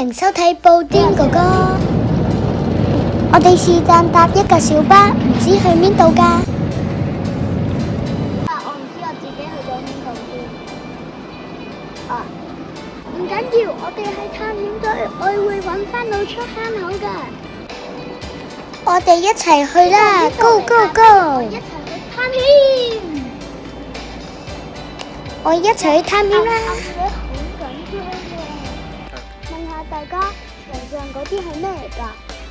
迎收睇布丁哥哥。我哋是但搭一架小巴，唔知去邊度㗎。我唔知我自己去咗邊度添。唔緊要，我哋係探險隊，我會揾翻路出坑口㗎。我哋一齊去啦 ！Go go go！ 一齊去探險。我一齊去探險啦！好緊張喎！問下大家，牆上嗰啲係咩嚟㗎？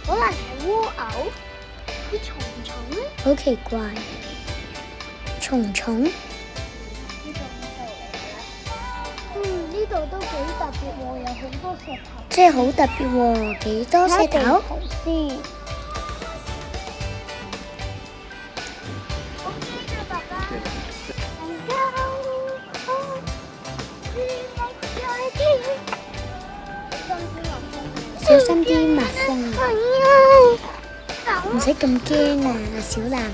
可能係蝸牛、啲蟲蟲咧。好奇怪，蟲蟲。呢度呢度都幾特別喎，有好多石頭。即係好特別喎，幾多石頭？先。小心啲蜜蜂，唔使咁驚啊，小男孩。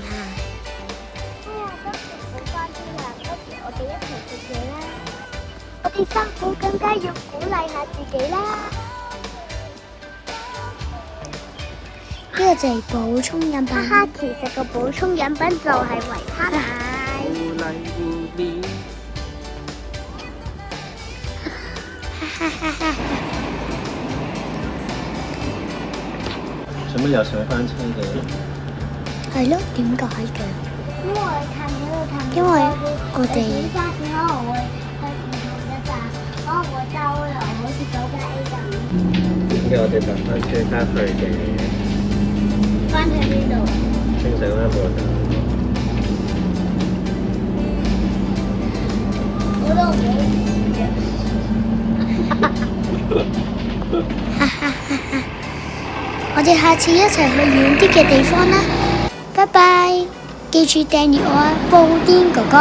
我哋一齊食嘢啦！我哋辛苦更加要鼓勵下自己啦。呢個就係補充飲品。哈哈，其實個補充飲品就係維他奶。哈哈哈哈！做乜又上翻車嘅？係咯，點解嘅？因為探險度探險，因為我哋巴士可能會去唔同嘅站，可能會兜遊，好似九加 A 咁。點解我哋搭翻車翻去嘅？翻去邊度？清醒啦，冇人。我都唔哈哈哈哈！我哋下次一齊去遠啲嘅地方啦，拜拜！記住訂閱我啊，布丁哥哥。